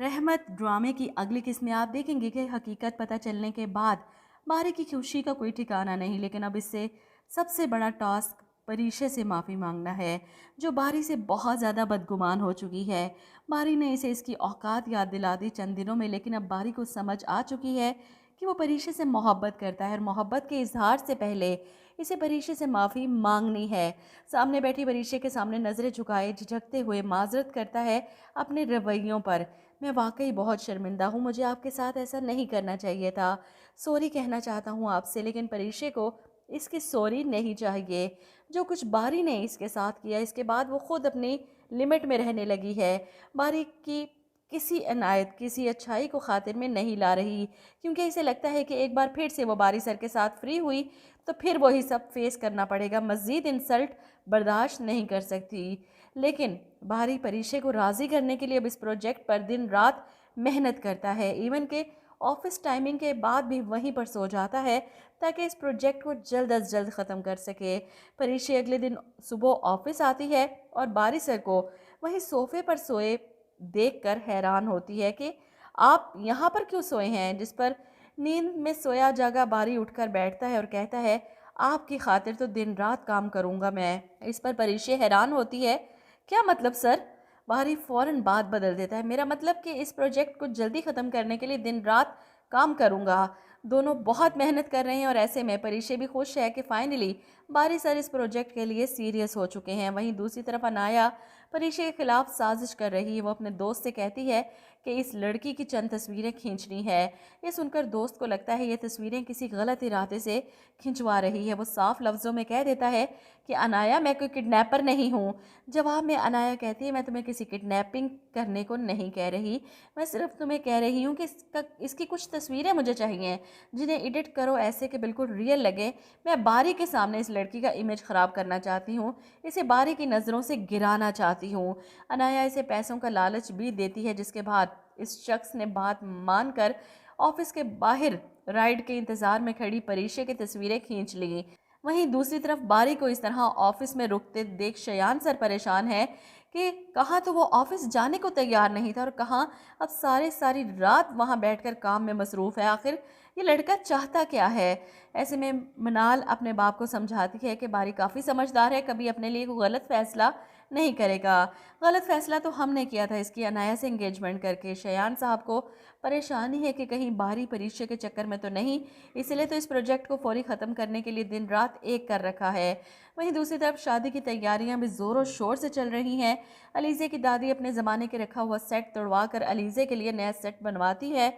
रहमत ड्रामे की अगली किस्त में आप देखेंगे कि हकीकत पता चलने के बाद बारी की खुशी का कोई ठिकाना नहीं। लेकिन अब इससे सबसे बड़ा टास्क परीक्षे से माफ़ी मांगना है, जो बारी से बहुत ज़्यादा बदगुमान हो चुकी है। बारी ने इसे इसकी औकात याद दिला दी चंद दिनों में, लेकिन अब बारी को समझ आ चुकी है कि वो परीक्षे से मोहब्बत करता है और मोहब्बत के इजहार से पहले इसे परीक्षे से माफ़ी मांगनी है। सामने बैठी परीक्षे के सामने नज़रें झुकाए झिझकते हुए माजरत करता है अपने रवैयों पर। मैं वाकई बहुत शर्मिंदा हूँ, मुझे आपके साथ ऐसा नहीं करना चाहिए था। सॉरी कहना चाहता हूँ आपसे, लेकिन परीक्षे को इसकी सॉरी नहीं चाहिए। जो कुछ बारी ने इसके साथ किया, इसके बाद वो खुद अपनी लिमिट में रहने लगी है। बारी की किसी अनायत, किसी अच्छाई को खातिर में नहीं ला रही, क्योंकि इसे लगता है कि एक बार फिर से वो बारी सर के साथ फ्री हुई तो फिर वही सब फेस करना पड़ेगा। मज़ीद इंसल्ट बर्दाश्त नहीं कर सकती। लेकिन बारी परीक्षे को राज़ी करने के लिए अब इस प्रोजेक्ट पर दिन रात मेहनत करता है। इवन के ऑफिस टाइमिंग के बाद भी वहीं पर सो जाता है ताकि इस प्रोजेक्ट को जल्द अज जल्द ख़त्म कर सके। परीक्षा अगले दिन सुबह ऑफिस आती है और बारी सर को वहीं सोफे पर सोए देखकर हैरान होती है कि आप यहाँ पर क्यों सोए हैं। जिस पर नींद में सोया जागा बारी उठकर बैठता है और कहता है, आपकी खातिर तो दिन रात काम करूँगा मैं। इस पर परीक्षा हैरान होती है, क्या मतलब सर? बारी फौरन बात बदल देता है, मेरा मतलब कि इस प्रोजेक्ट को जल्दी ख़त्म करने के लिए दिन रात काम करूँगा। दोनों बहुत मेहनत कर रहे हैं और ऐसे में परीक्षा भी खुश है कि फाइनली बारी सर इस प्रोजेक्ट के लिए सीरियस हो चुके हैं। वहीं दूसरी तरफ अनाया परीक्षा के खिलाफ साजिश कर रही है। वो अपने दोस्त से कहती है कि इस लड़की की चंद तस्वीरें खींचनी है। ये सुनकर दोस्त को लगता है ये तस्वीरें किसी गलत इरादे से खिंचवा रही है। वो साफ लफ्ज़ों में कह देता है कि अनाया, मैं कोई किडनैपर नहीं हूँ। जवाब में अनाया कहती है, मैं तुम्हें किसी किडनैपिंग करने को नहीं कह रही, मैं सिर्फ तुम्हें कह रही हूँ कि इसकी कुछ तस्वीरें मुझे चाहिए जिन्हें एडिट करो ऐसे कि बिल्कुल रियल लगे। मैं बारी के सामने इस लड़की का इमेज ख़राब करना चाहती हूँ, इसे बारी की नज़रों से गिराना चाहती हूँ। अनाया इसे पैसों का लालच भी देती है, जिसके बाद इस शख्स ने बात मानकर ऑफिस के बाहर राइड के इंतज़ार में खड़ी परीक्षा की तस्वीरें खींच ली। वहीं दूसरी तरफ बारी को इस तरह ऑफिस में रुकते देख शयान सर परेशान है कि कहाँ तो वो ऑफिस जाने को तैयार नहीं था और कहाँ अब सारी रात वहाँ बैठकर काम में मसरूफ़ है। आखिर ये लड़का चाहता क्या है? ऐसे में मनाल अपने बाप को समझाती है कि बारी काफ़ी समझदार है, कभी अपने लिए कोई गलत फैसला नहीं करेगा। गलत फैसला तो हमने किया था इसकी अनाया से एंगेजमेंट करके। शयान साहब को परेशानी है कि कहीं बारी परीक्षा के चक्कर में तो नहीं, इसलिए तो इस प्रोजेक्ट को फौरी ख़त्म करने के लिए दिन रात एक कर रखा है। वहीं दूसरी तरफ शादी की तैयारियां भी ज़ोरों शोर से चल रही हैं। अलीज़े की दादी अपने ज़माने के रखा हुआ सेट तोड़वा कर अलीज़े के लिए नया सेट बनवाती है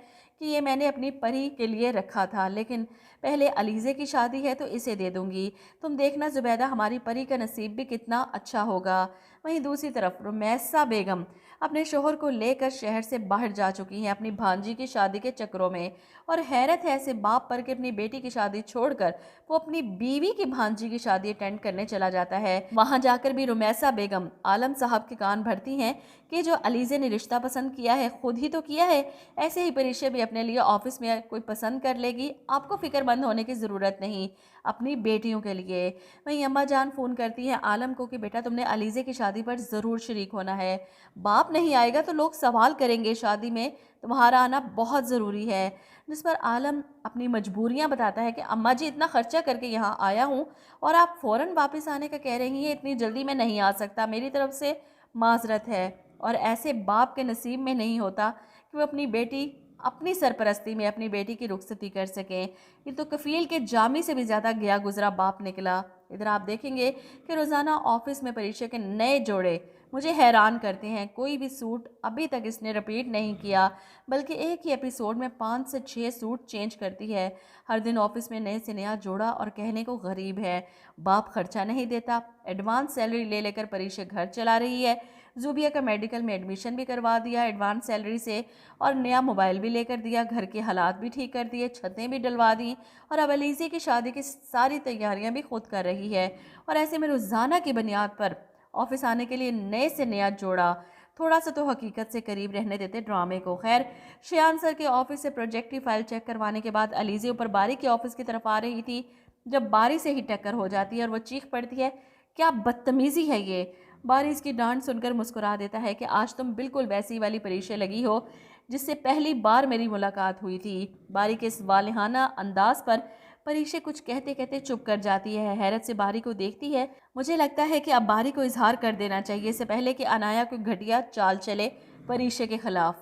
कि ये मैंने अपनी परी के लिए रखा था, लेकिन पहले अलीज़े की शादी है तो इसे दे दूंगी। तुम देखना ज़ुबैदा, हमारी परी का नसीब भी कितना अच्छा होगा। वहीं दूसरी तरफ रुमैसा बेगम अपने शोहर को लेकर शहर से बाहर जा चुकी हैं अपनी भांजी की शादी के चक्रों में। और हैरत है ऐसे बाप पर कि अपनी बेटी की शादी छोड़कर वो अपनी बीवी की भांजी की शादी अटेंड करने चला जाता है। वहां जाकर भी रुमैसा बेगम आलम साहब के कान भरती हैं कि जो अलीज़े ने रिश्ता पसंद किया है खुद ही तो किया है, ऐसे ही परीक्षा भी अपने लिए ऑफिस में कोई पसंद कर लेगी, आपको फिक्रमंद होने की ज़रूरत नहीं अपनी बेटियों के लिए। वहीं अम्मा जान फ़ोन करती है आलम को कि बेटा तुमने अलीज़े की शादी पर ज़रूर शरीक होना है, बाप नहीं आएगा तो लोग सवाल करेंगे, शादी में तुम्हारा आना बहुत ज़रूरी है। जिस पर आलम अपनी मजबूरियां बताता है कि अम्मा जी, इतना खर्चा करके यहाँ आया हूँ और आप फ़ौरन वापस आने का कह रही हैं, इतनी जल्दी मैं नहीं आ सकता, मेरी तरफ से माजरत है। और ऐसे बाप के नसीब में नहीं होता कि वो अपनी बेटी अपनी सरपरस्ती में अपनी बेटी की रुखसती कर सकें। ये तो कफ़ील के जामी से भी ज़्यादा गया गुजरा बाप निकला। इधर आप देखेंगे कि रोज़ाना ऑफिस में परीक्षा के नए जोड़े मुझे हैरान करते हैं। कोई भी सूट अभी तक इसने रिपीट नहीं किया, बल्कि एक ही एपिसोड में 5 से 6 सूट चेंज करती है। हर दिन ऑफिस में नए से नया जोड़ा और कहने को गरीब है। बाप खर्चा नहीं देता, एडवांस सैलरी ले लेकर परीक्षा घर चला रही है। जूबिया का मेडिकल में एडमिशन भी करवा दिया एडवांस सैलरी से, और नया मोबाइल भी लेकर दिया, घर के हालात भी ठीक कर दिए, छतें भी डलवा दी, और अब अलीज़े की शादी की सारी तैयारियां भी खुद कर रही है। और ऐसे में रोज़ाना की बुनियाद पर ऑफिस आने के लिए नए से नया जोड़ा। थोड़ा सा तो हकीकत से करीब रहने देते ड्रामे को। खैर, शियान सर के ऑफिस से प्रोजेक्ट की फाइल चेक करवाने के बाद अलीज़े ऊपर बारी के ऑफिस की तरफ आ रही थी, जब बारी से ही टक्कर हो जाती है और वो चीख पड़ती है, क्या बदतमीज़ी है ये। बारी इसकी डांट सुनकर मुस्कुरा देता है कि आज तुम बिल्कुल वैसी वाली परीक्षा लगी हो जिससे पहली बार मेरी मुलाकात हुई थी। बारी के इस वालिहाना अंदाज पर परीशे कुछ कहते कहते चुप कर जाती है। हैरत से बारी को देखती है। मुझे लगता है कि अब बारी को इजहार कर देना चाहिए, इससे पहले कि अनाया कोई घटिया चाल चले परीशे के खिलाफ।